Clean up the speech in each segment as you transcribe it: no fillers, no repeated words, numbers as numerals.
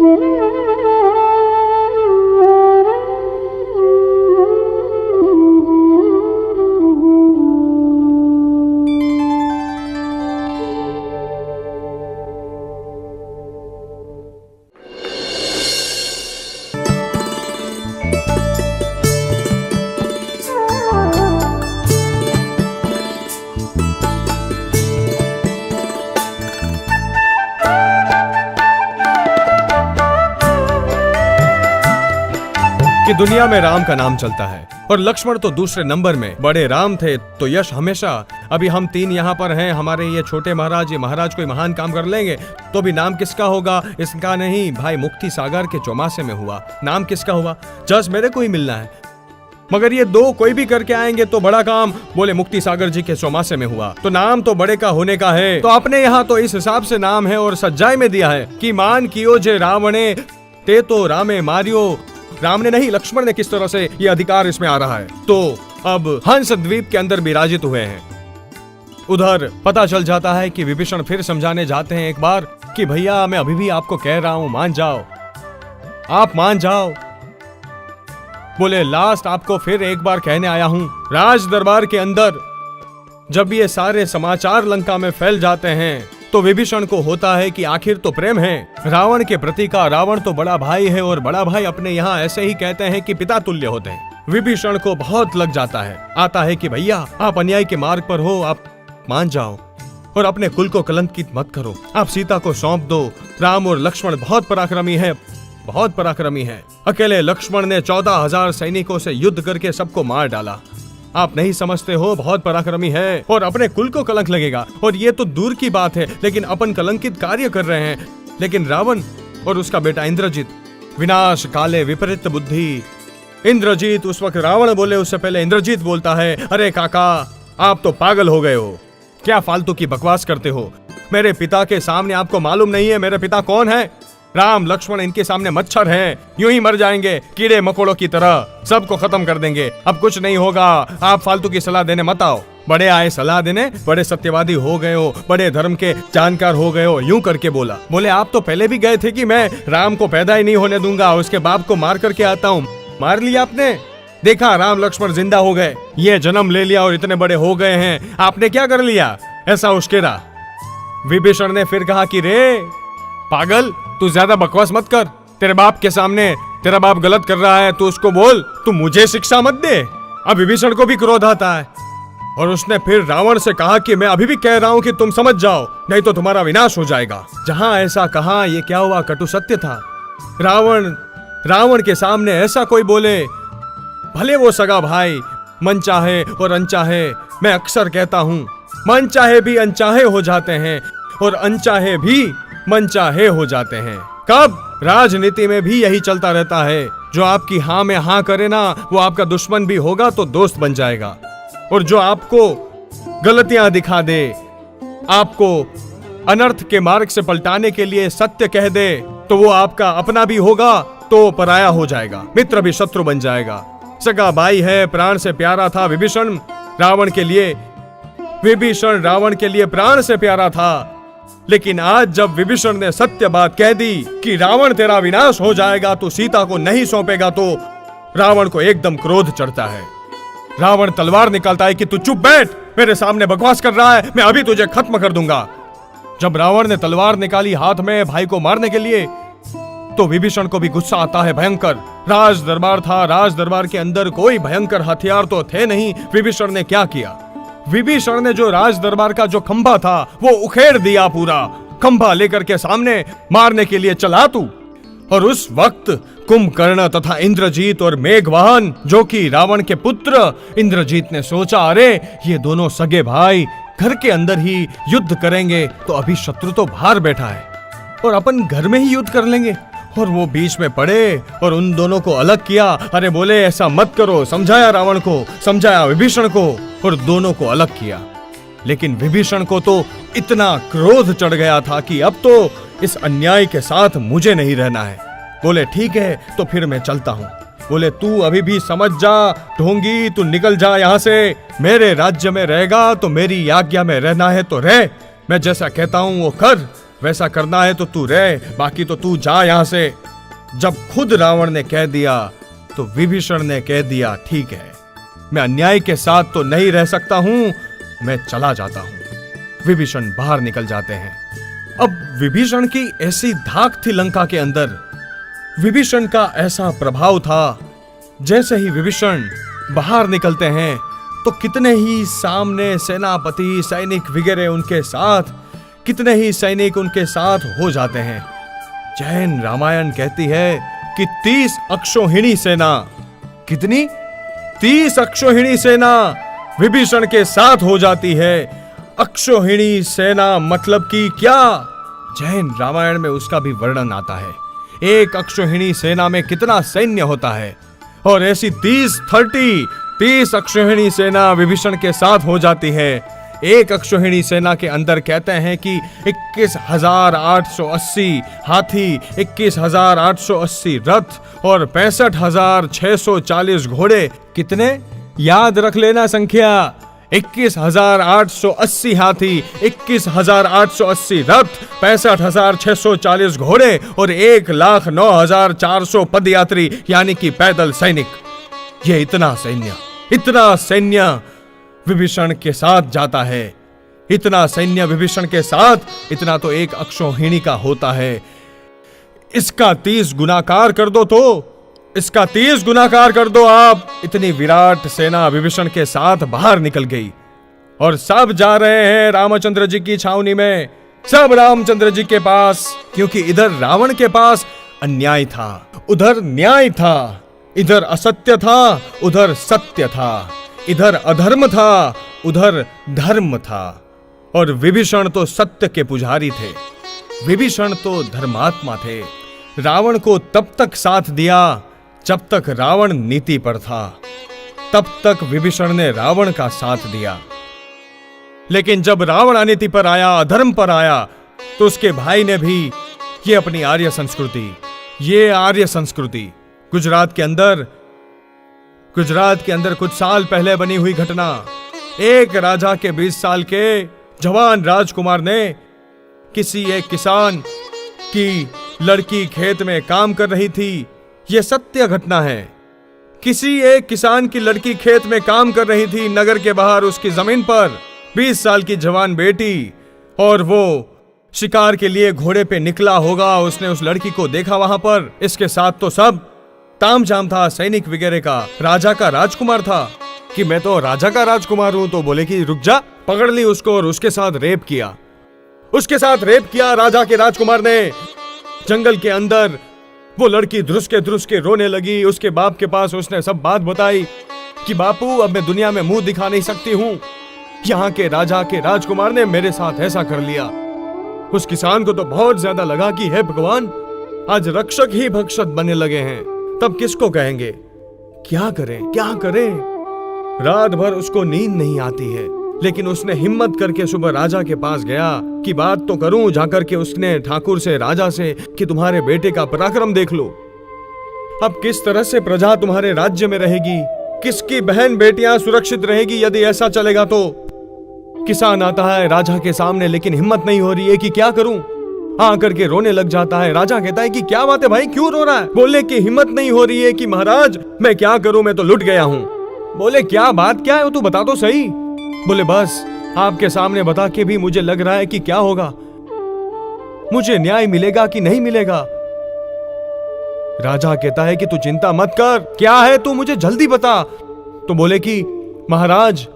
कि दुनिया में राम का नाम चलता है और लक्ष्मण तो दूसरे नंबर में। बड़े राम थे तो यश हमेशा। अभी हम तीन यहाँ पर हैं, हमारे ये छोटे महाराज, ये महाराज कोई महान काम कर लेंगे तो भी नाम किसका होगा? इसका नहीं भाई, मुक्ति सागर के चौमासे में हुआ। नाम किसका हुआ? जस मेरे को ही मिलना है, मगर ये दो कोई भी करके आएंगे तो बड़ा काम। बोले मुक्ति सागर जी के चौमासे में हुआ तो नाम तो बड़े का होने का है। तो अपने यहाँ तो इस हिसाब से नाम है और सज्जाई में दिया है कि मान कियो जे रावणे ते तो रामे मारियो। राम ने नहीं, लक्ष्मण ने किस तरह से ये अधिकार इसमें आ रहा है। तो अब हंस द्वीप के अंदर विराजित हुए हैं। उधर पता चल जाता है कि विभीषण फिर समझाने जाते हैं एक बार कि भैया मैं अभी भी आपको कह रहा हूं, मान जाओ, आप मान जाओ। बोले लास्ट आपको फिर एक बार कहने आया हूं। राज दरबार के अंदर जब ये सारे समाचार लंका में फैल जाते हैं तो विभीषण को होता है कि आखिर तो प्रेम है रावण के प्रति का। रावण तो बड़ा भाई है और बड़ा भाई अपने यहाँ ऐसे ही कहते हैं कि पिता तुल्य होते हैं। विभीषण को बहुत लग जाता है, आता है कि भैया आप अन्याय के मार्ग पर हो, आप मान जाओ और अपने कुल को कलंकित मत करो। आप सीता को सौंप दो। राम और लक्ष्मण बहुत पराक्रमी है, बहुत पराक्रमी है। अकेले लक्ष्मण ने 14,000 सैनिकों से युद्ध करके सबको मार डाला। आप नहीं समझते हो, बहुत पराक्रमी है और अपने कुल को कलंक लगेगा। और ये तो दूर की बात है, लेकिन अपन कलंकित कार्य कर रहे हैं। लेकिन रावण और उसका बेटा इंद्रजीत, विनाश काले विपरीत बुद्धि। इंद्रजीत उस वक्त रावण बोले उससे पहले इंद्रजीत बोलता है, अरे काका आप तो पागल हो गए हो, क्या फालतू की बकवास करते हो। मेरे पिता के सामने आपको मालूम नहीं है मेरे पिता कौन है? राम लक्ष्मण इनके सामने मच्छर हैं, यूं ही मर जाएंगे कीड़े मकोड़ों की तरह, सबको खत्म कर देंगे। अब कुछ नहीं होगा, आप फालतू की सलाह देने मत आओ। बड़े आए सलाह देने, बड़े सत्यवादी हो गए हो, बड़े धर्म के जानकार हो गए हो, यूं करके बोला। बोले आप तो पहले भी गए थे कि मैं राम को पैदा ही नहीं होने दूंगा, उसके बाप को मार करके आता हूँ। मार लिया आपने, देखा राम लक्ष्मण जिंदा हो गए, ये जन्म ले लिया और इतने बड़े हो गए हैं, आपने क्या कर लिया? ऐसा उश्केरा। विभीषण ने फिर कहा कि रे पागल, तू ज्यादा बकवास मत कर, तेरे बाप के सामने तेरा बाप गलत कर रहा है, तू उसको बोल, तू मुझे शिक्षा मत दे। अब विभीषण को भी क्रोध आता है और उसने फिर रावण से कहा कि मैं अभी भी कह रहा हूं कि तुम समझ जाओ, नहीं तो तुम्हारा विनाश हो जाएगा। जहां ऐसा कहा, ये क्या हुआ? कटु सत्य था। रावण के सामने ऐसा कोई बोले, भले वो सगा भाई, मन चाहे और अनचाहे, मैं अक्सर कहता हूं मन चाहे भी अनचाहे हो जाते हैं और अनचाहे भी मनचाहे हो जाते हैं। कब? राजनीति में भी यही चलता रहता है। जो आपकी हाँ में हाँ करे ना, वो आपका दुश्मन भी होगा तो दोस्त बन जाएगा, और जो आपको गलतियां दिखा दे, आपको अनर्थ के मार्ग से पलटाने के लिए सत्य कह दे, तो वो आपका अपना भी होगा तो पराया हो जाएगा, मित्र भी शत्रु बन जाएगा। सगा भाई है, प्राण से प्यारा था विभीषण रावण के लिए। विभीषण रावण के लिए प्राण से प्यारा था, लेकिन आज जब विभीषण ने सत्य बात कह दी कि रावण तेरा विनाश हो जाएगा, तो सीता को नहीं सौंपेगा, तो रावण को एकदम क्रोध चढ़ता है। रावण तलवार निकालता है कि तू चुप बैठ, मेरे सामने बकवास कर रहा है, मैं अभी तुझे खत्म कर दूंगा। जब रावण ने तलवार निकाली हाथ में भाई को मारने के लिए, तो विभीषण को भी गुस्सा आता है भयंकर। राज दरबार था, राज दरबार के अंदर कोई भयंकर हथियार तो थे नहीं। विभीषण ने क्या किया? विभीषण ने जो राज दरबार का जो खंभा था वो उखेड़ दिया, पूरा खंभा लेकर के सामने मारने के लिए चला तू। और उस वक्त कुंभकर्ण तथा इंद्रजीत और मेघवाहन जो कि रावण के पुत्र, इंद्रजीत ने सोचा अरे ये दोनों सगे भाई घर के अंदर ही युद्ध करेंगे तो अभी शत्रु तो बाहर बैठा है और अपन घर में ही युद्ध कर लेंगे। और वो बीच में पड़े और उन दोनों को अलग किया। अरे बोले ऐसा मत करो, समझाया रावण को, समझाया विभीषण को और दोनों को अलग किया। लेकिन विभीषण को तो इतना क्रोध चढ़ गया था कि अब तो इस अन्याय के साथ मुझे नहीं रहना है। बोले ठीक है तो फिर मैं चलता हूँ। बोले तू अभी भी समझ जा ढोंगी, तू निकल जा यहाँ से। मेरे राज्य में रहेगा तो मेरी आज्ञा में रहना है तो रह, मैं जैसा कहता हूँ वो कर, वैसा करना है तो तू रह, बाकी तो तू जा यहां से। जब खुद रावण ने कह दिया तो विभीषण ने कह दिया, ठीक है, मैं अन्याय के साथ तो नहीं रह सकता हूं, मैं चला जाता हूं। विभीषण बाहर निकल जाते हैं। अब विभीषण की ऐसी धाक थी लंका के अंदर, विभीषण का ऐसा प्रभाव था, जैसे ही विभीषण बाहर निकलते हैं तो कितने ही सामने सेनापति, सैनिक वगैरह उनके साथ, कितने ही सैनिक उनके साथ हो जाते हैं। जैन रामायण कहती है कि 30 अक्षौहिणी सेना, कितनी? 30 अक्षौहिणी सेना विभीषण के साथ हो जाती है। अक्षौहिणी सेना मतलब कि क्या? जैन रामायण में उसका भी वर्णन आता है। एक अक्षौहिणी सेना में कितना सैन्य होता है, और ऐसी 30 अक्षौहिणी सेना विभीषण के साथ हो जाती है। एक अक्षौहिणी सेना के अंदर कहते हैं कि 21,880 हाथी, 21,880 रथ और 65,640 घोड़े। कितने? याद रख लेना संख्या, 21,880 हाथी, 21,880 रथ, 65,640 घोड़े और 1,09,400 पदयात्री यानी कि पैदल सैनिक। ये इतना सैन्य विभीषण के साथ जाता है। इतना सैन्य विभीषण के साथ, इतना तो एक अक्षौहिणी का होता है। इसका 30 गुणाकार कर दो, तो इसका 30 गुणाकार कर दो आप। इतनी विराट सेना विभीषण के साथ बाहर निकल गई और सब जा रहे हैं रामचंद्र जी की छावनी में, सब रामचंद्र जी के पास, क्योंकि इधर रावण के पास अन्याय था, उधर न्याय था, इधर असत्य था, उधर सत्य था, इधर अधर्म था, उधर धर्म था। और विभीषण तो सत्य के पुजारी थे, विभीषण तो धर्मात्मा थे। रावण को तब तक साथ दिया जब तक रावण नीति पर था, तब तक विभीषण ने रावण का साथ दिया। लेकिन जब रावण अनीति पर आया, अधर्म पर आया, तो उसके भाई ने भी ये अपनी आर्य संस्कृति गुजरात के अंदर कुछ साल पहले बनी हुई घटना। एक राजा के 20 साल के जवान राजकुमार ने किसी एक किसान की लड़की खेत में काम कर रही थी, यह सत्य घटना है। किसी एक किसान की लड़की खेत में काम कर रही थी, नगर के बाहर उसकी जमीन पर 20 साल की जवान बेटी, और वो शिकार के लिए घोड़े पे निकला होगा। उसने उस लड़की को देखा वहां पर, इसके साथ तो सब तामझाम था, सैनिक वगैरह का। राजा का राजकुमार था कि मैं तो राजा का राजकुमार हूं, तो बोले कि रुक जा, पकड़ ली उसको और उसके साथ रेप किया। राजा के राजकुमार ने जंगल के अंदर। वो लड़की ध्रुस के रोने लगी। उसके बाप के पास उसने सब बात बताई कि बापू, अब मैं दुनिया में मुंह दिखा नहीं सकती हूँ, यहाँ के राजा के राजकुमार ने मेरे साथ ऐसा कर लिया। उस किसान को तो बहुत ज्यादा लगा कि हे भगवान, आज रक्षक ही भक्षक बनने लगे हैं, तब किसको कहेंगे? क्या करें? रात भर उसको नींद नहीं आती है, लेकिन उसने हिम्मत करके सुबह राजा के पास गया कि बात तो करूं। जाकर के उसने ठाकुर से, राजा से, कि तुम्हारे बेटे का पराक्रम देख लो, अब किस तरह से प्रजा तुम्हारे राज्य में रहेगी, किसकी बहन बेटियां सुरक्षित रहेगी यदि ऐसा चलेगा तो। किसान आता है राजा के सामने, लेकिन हिम्मत नहीं हो रही है कि क्या करूं। आकर के रोने लग जाता है। राजा कहता है कि क्या बात है भाई, क्यों रो रहा है? बोले कि हिम्मत नहीं हो रही है कि महाराज मैं क्या करूं, मैं तो लुट गया हूं। बोले क्या बात क्या है, तू बता तो सही। बोले बस आपके सामने बता के भी मुझे लग रहा है कि क्या होगा, मुझे न्याय मिलेगा कि नहीं मिलेगा। राजा कहता है कि तू चिंता मत कर, क्या है तू मुझे जल्दी बता। तो बोले कि महाराज,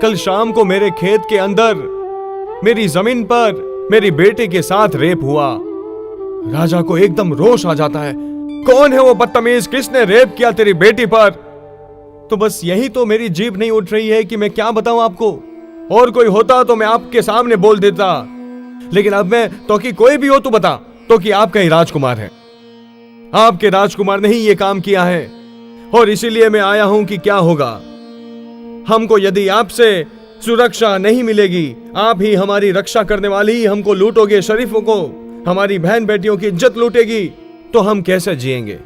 कल शाम को मेरे खेत के अंदर, मेरी जमीन पर मेरी बेटे के साथ रेप हुआ। राजा को एकदम रोष आ जाता है। कौन है वो बदतमीज, किसने रेप किया तेरी बेटी पर? तो बस यही तो मेरी जीभ नहीं उठ रही है कि मैं क्या बताऊं आपको। और कोई होता तो मैं आपके सामने बोल देता, लेकिन अब मैं तो कि कोई भी हो तो बता, तो कि आपका ही राजकुमार है, आपके राजकुमार ने ही ये काम किया है। और इसीलिए मैं आया हूं कि क्या होगा हमको यदि आपसे सुरक्षा नहीं मिलेगी, आप ही हमारी रक्षा करने वाली, हमको लूटोगे, शरीफों को, हमारी बहन बेटियों की इज्जत लूटेगी, तो हम कैसे जिएंगे।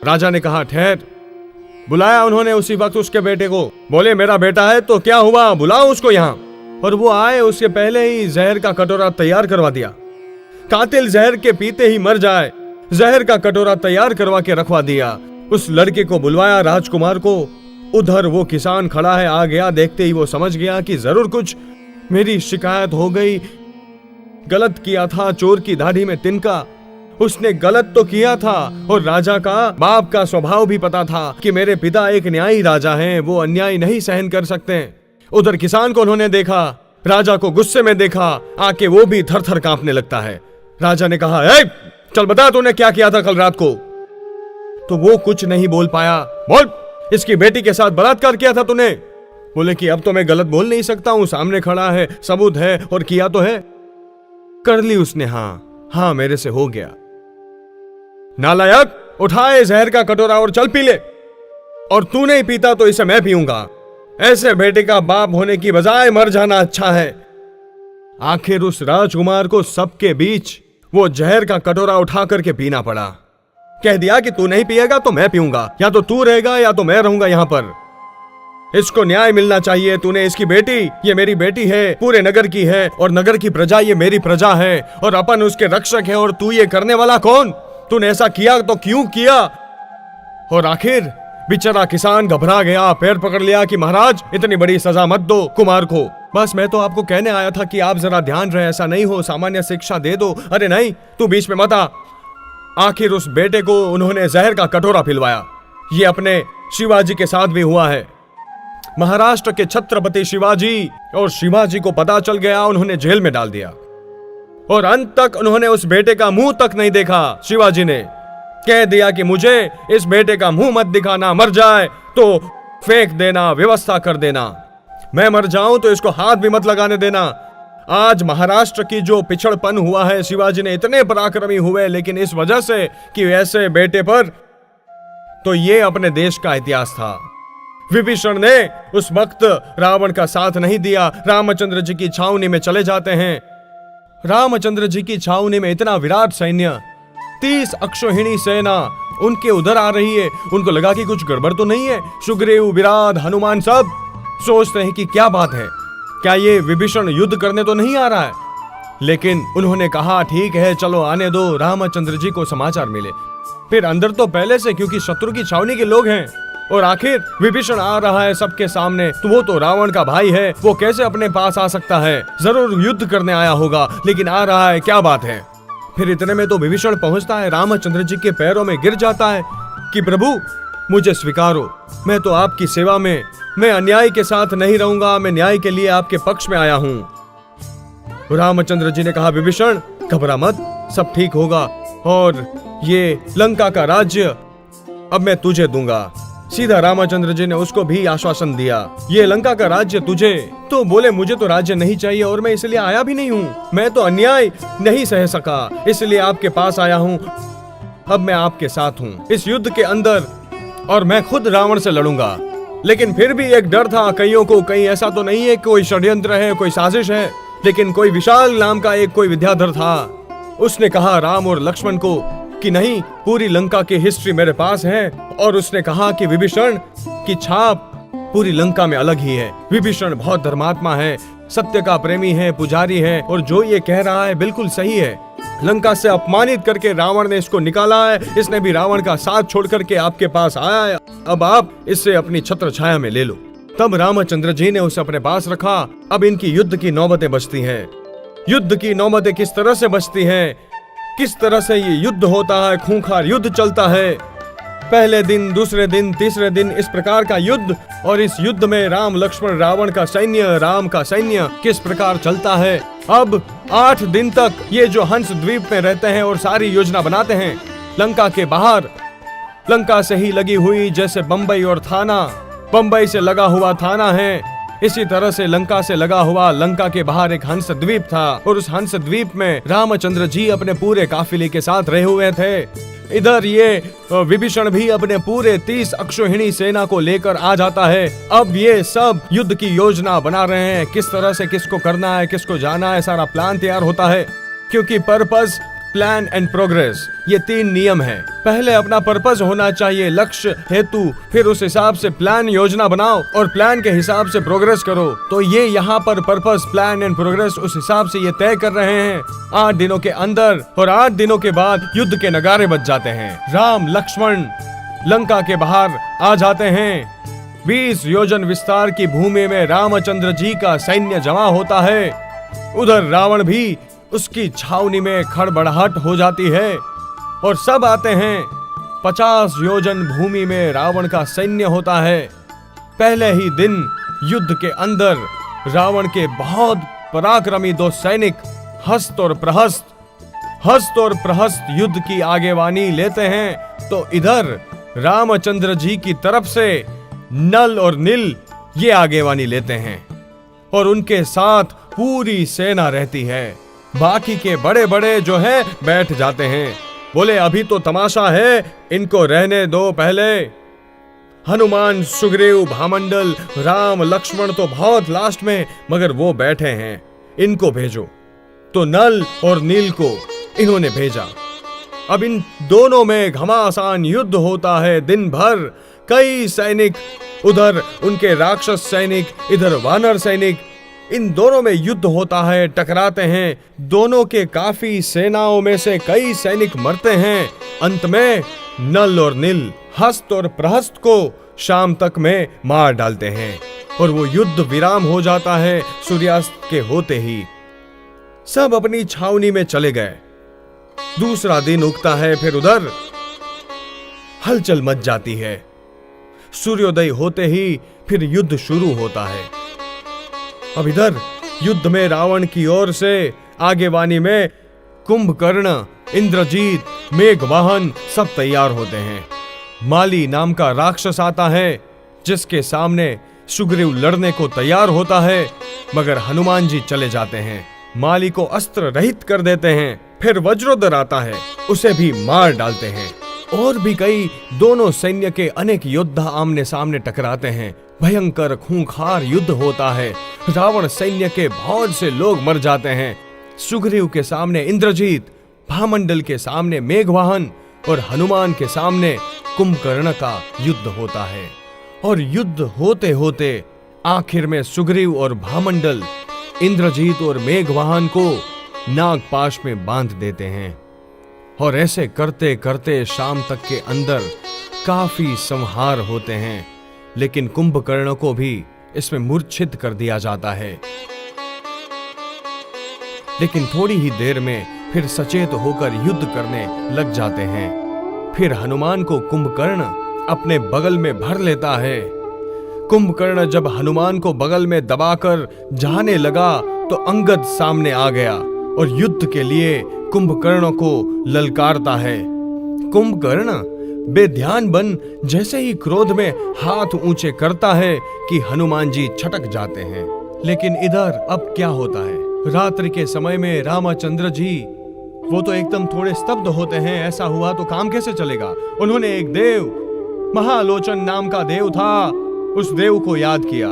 राजा ने कहा ठहर। बुलाया उन्होंने उसी वक्त उसके बेटे को। बोले मेरा बेटा है तो क्या हुआ, बुलाओ उसको यहाँ। और वो आए, उसके पहले ही जहर का कटोरा तैयार करवा दिया। कातिल जहर के पीते ही मर जाए। जहर का कटोरा तैयार करवा के रखवा दिया। उस लड़के को बुलवाया, राजकुमार को। उधर वो किसान खड़ा है, आ गया। देखते ही वो समझ गया कि जरूर कुछ मेरी शिकायत हो गई। गलत किया था, चोर की दाढ़ी में तिनका। उसने गलत तो किया था, और राजा का बाप का स्वभाव भी पता था कि मेरे पिता एक न्यायी राजा हैं, वो अन्याय नहीं सहन कर सकते। उधर किसान को उन्होंने देखा, राजा को गुस्से में देखा, आके वो भी थर थर कांपने लगता है। राजा ने कहा, ए, चल बता तूने क्या किया था कल रात को। तो वो कुछ नहीं बोल पाया। बोल, इसकी बेटी के साथ बलात्कार किया था तूने। बोले कि अब तो मैं गलत बोल नहीं सकता हूं, सामने खड़ा है, सबूत है, और किया तो है। कर ली उसने, हाँ मेरे से हो गया। नालायक, उठाए जहर का कटोरा और चल पी ले। और तू नहीं पीता तो इसे मैं पीऊंगा। ऐसे बेटे का बाप होने की बजाय मर जाना अच्छा है। आखिर उस राजकुमार को सबके बीच वो जहर का कटोरा उठा करके पीना पड़ा। कह दिया कि तू नहीं पिएगा तो मैं पीऊंगा, या तो तू रहेगा या तो मैं रहूंगा यहां पर। इसको न्याय मिलना चाहिए। तूने इसकी बेटी, ये मेरी बेटी है, पूरे नगर की है, और नगर की प्रजा ये मेरी प्रजा है, और अपन उसके रक्षक है, और तू ये करने वाला कौन? तूने ऐसा किया तो क्यों किया? और आखिर बेचारा किसान घबरा गया, पैर पकड़ लिया कि महाराज इतनी बड़ी सजा मत दो कुमार को। बस मैं तो आपको कहने आया था कि आप जरा ध्यान रहे, ऐसा नहीं हो, सामान्य शिक्षा दे दो। अरे नहीं, तू बीच में मत आ। आखिर उस बेटे को उन्होंने जहर का कटोरा पिलवाया। ये अपने शिवाजी के साथ भी हुआ है। महाराष्ट्र के छत्रपति शिवाजी, और शिवाजी को पता चल गया, उन्होंने जेल में डाल दिया, और अंत तक उन्होंने उस बेटे का मुंह तक नहीं देखा। शिवाजी ने कह दिया कि मुझे इस बेटे का मुंह मत दिखाना, मर जाए तो फेंक देना, व्यवस्था कर देना। मैं मर जाऊं तो इसको हाथ भी मत लगाने देना। आज महाराष्ट्र की जो पिछड़पन हुआ है, शिवाजी ने इतने पराक्रमी हुए, लेकिन इस वजह से कि ऐसे बेटे पर, तो ये अपने देश का इतिहास था। विभीषण ने उस वक्त रावण का साथ नहीं दिया। रामचंद्र जी की छावनी में चले जाते हैं। रामचंद्र जी की छावनी में इतना विराट सैन्य, 30 अक्षौहिणी सेना उनके उधर आ रही है। उनको लगा कि कुछ गड़बड़ तो नहीं है। सुग्रीव, विराट, हनुमान सब सोचते हैं कि क्या बात है, क्या ये विभीषण युद्ध करने तो नहीं आ रहा है। लेकिन उन्होंने कहा ठीक है, चलो आने दो, रामचंद्र जी को समाचार मिले। फिर अंदर तो पहले से, क्योंकि शत्रु की छावनी के लोग हैं, और आखिर विभीषण आ रहा है सबके सामने, तो वो तो रावण का भाई है, वो कैसे अपने पास आ सकता है? जरूर युद्ध करने आया होगा, लेकिन आ रहा है, क्या बात है? फिर इतने में तो विभीषण पहुंचता है, रामचंद्र जी के पैरों में गिर जाता है कि प्रभु मुझे स्वीकारो, मैं तो आपकी सेवा में, मैं अन्याय के साथ नहीं रहूंगा, मैं न्याय के लिए आपके पक्ष में आया हूं। रामचंद्र जी ने कहा, विभीषण घबरा मत, सब ठीक होगा, और ये लंका का राज्य अब मैं तुझे दूंगा। सीधा रामचंद्र जी ने उसको भी आश्वासन दिया, ये लंका का राज्य तुझे। तो बोले मुझे तो राज्य नहीं चाहिए, और मैं इसलिए आया भी नहीं हूँ, मैं तो अन्याय नहीं सह सका, इसलिए आपके पास आया हूँ। अब मैं आपके साथ हूँ इस युद्ध के अंदर, और मैं खुद रावण से लड़ूंगा। लेकिन फिर भी एक डर था कईयों को, कहीं ऐसा तो नहीं है कोई षड्यंत्र है, कोई साजिश है। लेकिन कोई विशाल नाम का एक कोई विद्याधर था, उसने कहा राम और लक्ष्मण को कि नहीं, पूरी लंका की हिस्ट्री मेरे पास है, और उसने कहा कि विभीषण की छाप पूरी लंका में अलग ही है। विभीषण बहुत धर्मात्मा है, सत्य का प्रेमी है, पुजारी है, और जो ये कह रहा है बिल्कुल सही है। लंका से अपमानित करके रावण ने इसको निकाला है, इसने भी रावण का साथ छोड़ करके आपके पास आया है, अब आप इससे अपनी छत्र छाया में ले लो। तब रामचंद्र जी ने उसे अपने पास रखा। अब इनकी युद्ध की नौबतें बचती हैं। युद्ध की नौबतें किस तरह से बचती हैं, किस तरह से ये युद्ध होता है, खूंखार युद्ध चलता है, पहले दिन, दूसरे दिन, तीसरे दिन, इस प्रकार का युद्ध। और इस युद्ध में राम, लक्ष्मण, रावण का सैन्य, राम का सैन्य किस प्रकार चलता है। अब 8 दिन तक ये जो हंस द्वीप में रहते हैं और सारी योजना बनाते हैं, लंका के बाहर, लंका से ही लगी हुई, जैसे बंबई और थाना, बंबई से लगा हुआ थाना है, इसी तरह से लंका से लगा हुआ लंका के बाहर एक हंस द्वीप था, और उस हंस द्वीप में रामचंद्र जी अपने पूरे काफिले के साथ रहे हुए थे। इधर ये विभीषण भी अपने पूरे 30 अक्षौहिणी सेना को लेकर आ जाता है। अब ये सब युद्ध की योजना बना रहे हैं, किस तरह से किसको करना है, किसको जाना है, सारा प्लान तैयार होता है, क्योंकि पर्पस प्लान एंड प्रोग्रेस, ये 3 नियम हैं। पहले अपना पर्पस होना चाहिए, लक्ष्य हेतु, फिर उस हिसाब से प्लान योजना बनाओ और प्लान के हिसाब से प्रोग्रेस करो। तो ये यहाँ पर पर्पस, प्लान एंड प्रोग्रेस उस हिसाब से ये तय कर रहे हैं 8 दिनों के अंदर, और 8 दिनों के बाद युद्ध के नगारे बज जाते हैं। राम लक्ष्मण लंका के बाहर आ जाते हैं। 20 योजन विस्तार की भूमि में रामचंद्र जी का सैन्य जमा होता है। उधर रावण भी उसकी छावनी में खड़बड़ाहट हो जाती है और सब आते हैं। 50 योजन भूमि में रावण का सैन्य होता है। पहले ही दिन युद्ध के अंदर रावण के बहुत पराक्रमी 2 सैनिक हस्त और प्रहस्त युद्ध की आगेवानी लेते हैं। तो इधर रामचंद्र जी की तरफ से नल और नील ये आगेवानी लेते हैं और उनके साथ पूरी सेना रहती है। बाकी के बड़े बड़े जो हैं बैठ जाते हैं, बोले अभी तो तमाशा है, इनको रहने दो पहले। हनुमान, सुग्रीव, भामंडल, राम लक्ष्मण तो बहुत लास्ट में, मगर वो बैठे हैं, इनको भेजो। तो नल और नील को इन्होंने भेजा। अब इन दोनों में घमासान युद्ध होता है दिन भर। कई सैनिक, उधर उनके राक्षस सैनिक, इधर वानर सैनिक, इन दोनों में युद्ध होता है, टकराते हैं। दोनों के काफी सेनाओं में से कई सैनिक मरते हैं। अंत में नल और नील हस्त और प्रहस्त को शाम तक में मार डालते हैं और वो युद्ध विराम हो जाता है। सूर्यास्त के होते ही सब अपनी छावनी में चले गए। दूसरा दिन उगता है, फिर उधर हलचल मच जाती है। सूर्योदय होते ही फिर युद्ध शुरू होता है। अब इधर युद्ध में रावण की ओर से आगेवानी में कुंभकर्ण, इंद्रजीत, मेघवाहन सब तैयार होते हैं। माली नाम का राक्षस आता है जिसके सामने सुग्रीव लड़ने को तैयार होता है, मगर हनुमान जी चले जाते हैं, माली को अस्त्र रहित कर देते हैं। फिर वज्रोधर आता है, उसे भी मार डालते हैं। और भी कई दोनों सैन्य के अनेक योद्धा आमने सामने टकराते हैं। भयंकर खूंखार युद्ध होता है। रावण सैन्य के बहुत से लोग मर जाते हैं। सुग्रीव के सामने इंद्रजीत, भामंडल के सामने मेघवाहन और हनुमान के सामने कुंभकर्ण का युद्ध होता है। और युद्ध होते होते आखिर में सुग्रीव और भामंडल इंद्रजीत और मेघवाहन को नागपाश में बांध देते हैं। और ऐसे करते करते शाम तक के अंदर काफी संहार होते हैं, लेकिन कुंभकर्ण को भी इसमें मूर्छित कर दिया जाता है। लेकिन थोड़ी ही देर में फिर सचेत होकर युद्ध करने लग जाते हैं। फिर हनुमान को कुंभकर्ण अपने बगल में भर लेता है। कुंभकर्ण जब हनुमान को बगल में दबाकर जाने लगा तो अंगद सामने आ गया और युद्ध के लिए कुंभकर्ण को ललकारता है। कुंभकर्ण बेध्यान बन जैसे ही क्रोध में हाथ ऊंचे करता है कि हनुमान जी छटक जाते हैं। लेकिन इधर अब क्या होता है, रात्रि के समय में रामचंद्र जी वो तो एकदम थोड़े स्तब्ध होते हैं। ऐसा हुआ तो काम कैसे चलेगा। उन्होंने एक देव, महालोचन नाम का देव था, उस देव को याद किया।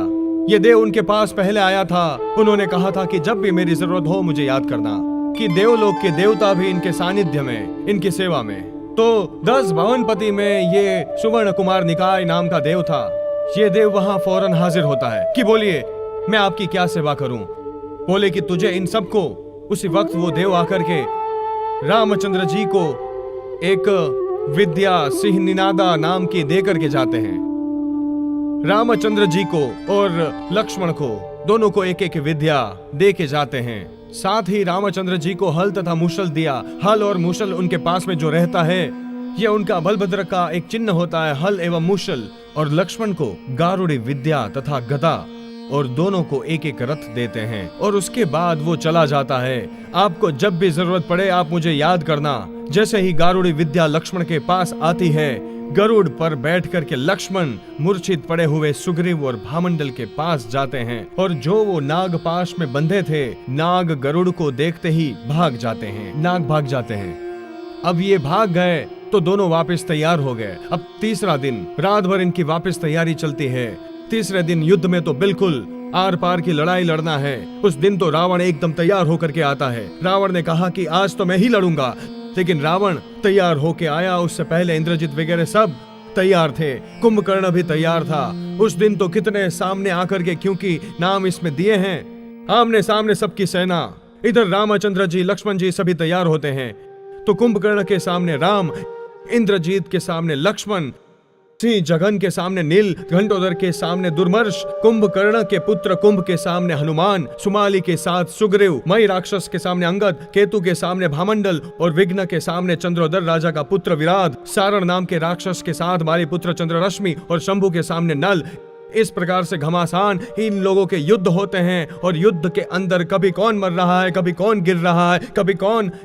ये देव उनके पास पहले आया था। उन्होंने कहा था कि जब भी मेरी जरूरत हो मुझे याद करना, कि देवलोक के देवता भी इनके सानिध्य में, इनकी सेवा में। तो 10 भवनपति में ये सुवर्ण कुमार निकाय नाम का देव था। ये देव वहां फौरन हाजिर होता है कि बोलिए मैं आपकी क्या सेवा करूं। बोले कि तुझे इन सबको। उसी वक्त वो देव आकर के रामचंद्र जी को एक विद्या सिंह निनादा नाम की दे करके जाते हैं। रामचंद्र जी को और लक्ष्मण को दोनों को एक एक विद्या दे के जाते हैं। साथ ही रामचंद्र जी को हल तथा मूसल दिया। हल और मूसल उनके पास में जो रहता है यह उनका बलभद्र का एक चिन्ह होता है, हल एवं मूसल। और लक्ष्मण को गारुड़ी विद्या तथा गदा, और दोनों को एक एक रथ देते हैं। और उसके बाद वो चला जाता है। आपको जब भी जरूरत पड़े आप मुझे याद करना। जैसे ही गारुड़ी विद्या लक्ष्मण के पास आती है, गरुड़ पर बैठ करके लक्ष्मण मूर्छित पड़े हुए सुग्रीव और भामंडल के पास जाते हैं। और जो वो नागपाश में बंधे थे, नाग गरुड़ को देखते ही भाग जाते हैं। नाग भाग जाते हैं। अब ये भाग गए तो दोनों वापस तैयार हो गए। अब तीसरा दिन, रात भर इनकी वापस तैयारी चलती है। तीसरे दिन युद्ध में तो बिल्कुल आर पार की लड़ाई लड़ना है। उस दिन तो रावण एकदम तैयार होकर के आता है। रावण ने कहा कि आज तो मैं ही लड़ूंगा। लेकिन रावण तैयार होके आया। उससे पहले इंद्रजित वगैरह सब तैयार थे, कुंभकर्ण भी तैयार था। उस दिन तो कितने सामने आकर के, क्योंकि नाम इसमें दिए हैं, आमने सामने सबकी सेना। इधर रामचंद्र जी, लक्ष्मण जी सभी तैयार होते हैं। तो कुंभकर्ण के सामने राम, इंद्रजीत के सामने लक्ष्मण, सिंह जघन के सामने नील, घंटोदर के सामने दुर्मर्श, कुंभकर्ण के पुत्र कुंभ के सामने हनुमान, सुमाली के साथ सुग्रीव, मई राक्षस के सामने अंगद, केतु के सामने भामंडल और विघ्न के सामने चंद्रोदर राजा का पुत्र विराट, सारण नाम के राक्षस के साथ बाली पुत्र चंद्ररश्मि और शंभु के सामने नल। इस प्रकार से घमासान इन लोगों के युद्ध होते हैं। और युद्ध के अंदर कभी कौन मर रहा है, कभी कौन गिर रहा है,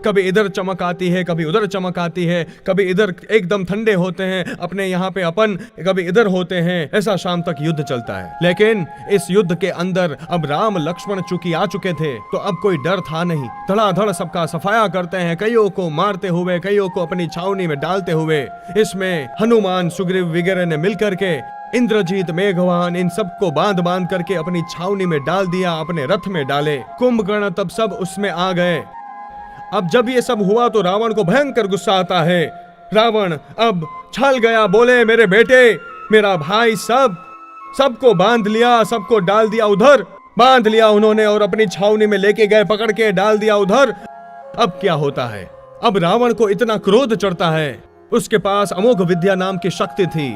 कभी इधर चमक आती है, कभी उधर चमक आती है, कभी इधर एकदम ठंडे होते हैं अपने यहाँ पे अपन, कभी इधर होते हैं। ऐसा शाम तक युद्ध चलता है। लेकिन इस युद्ध के अंदर अब राम लक्ष्मण चूंकि आ चुके थे, तो अब कोई डर था नहीं। धड़ाधड़ सबका सफाया करते हैं, कईयों को मारते हुए, कईयों को अपनी छावनी में डालते हुए। इसमें हनुमान, सुग्रीव वगैरह ने मिलकर के, इंद्रजीत, मेघवाहन, इन सबको बांध बांध करके अपनी छावनी में डाल दिया, अपने रथ में डाले। कुंभकर्ण तब सब उसमें आ गए। अब जब ये सब हुआ तो रावण को भयंकर गुस्सा आता है। रावण अब छल गया, बोले मेरे बेटे, मेरा भाई, सबको बांध लिया, सबको डाल दिया उधर, बांध लिया उन्होंने और अपनी छावनी में लेके गए, पकड़ के डाल दिया उधर। अब क्या होता है? अब रावण को इतना क्रोध चढ़ता है। उसके पास अमोघ विद्या नाम की शक्ति थी।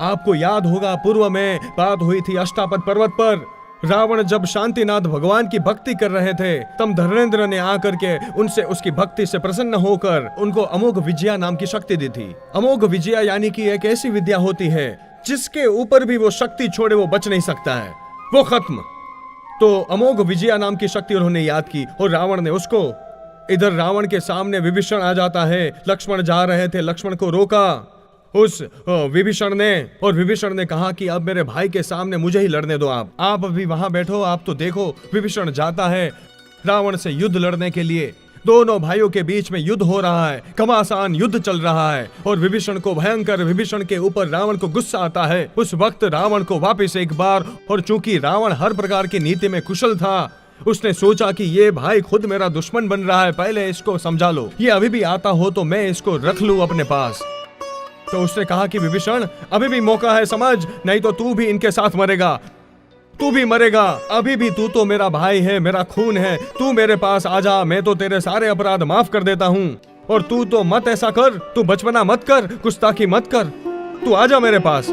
आपको याद होगा, पूर्व में बात हुई थी अष्टापद पर्वत पर। रावण जब शांतिनाथ भगवान की भक्ति कर रहे थे, तब धर्मेंद्र ने आकर के उनसे उसकी भक्ति से प्रसन्न होकर उनको अमोघ विजया नाम की शक्ति दी थी। अमोघ विजया यानी कि एक ऐसी विद्या होती है जिसके ऊपर भी वो शक्ति छोड़े वो बच नहीं सकता है, वो खत्म। तो अमोघ विजया नाम की शक्ति उन्होंने याद की और रावण ने उसको, इधर रावण के सामने विभीषण आ जाता है। लक्ष्मण जा रहे थे, लक्ष्मण को रोका उस विभीषण ने, और विभीषण ने कहा कि अब मेरे भाई के सामने मुझे ही लड़ने दो, आप अभी वहां बैठो, आप तो देखो। विभीषण जाता है रावण से युद्ध लड़ने के लिए। दोनों भाइयों के बीच में युद्ध हो रहा है, घमासान युद्ध चल रहा है। और विभीषण को भयंकर, विभीषण के ऊपर रावण को गुस्सा आता है। उस वक्त रावण को वापिस एक बार, और चूंकि रावण हर प्रकार की नीति में कुशल था, उसने सोचा कि ये भाई खुद मेरा दुश्मन बन रहा है, पहले इसको समझा लो, ये अभी भी आता हो तो मैं इसको रख लूं अपने पास। तो उसने कहा कि विभीषण, अभी भी मौका है, समझ, नहीं तो तू भी इनके साथ मरेगा, तू भी मरेगा। अभी भी तू तो मेरा भाई है, मेरा खून है, तू मेरे पास आ जा, मैं तो तेरे सारे अपराध माफ कर देता हूँ। और तू तो मत ऐसा कर, तू बचपना मत कर, गुस्ताखी मत कर, तू आ जा मेरे पास।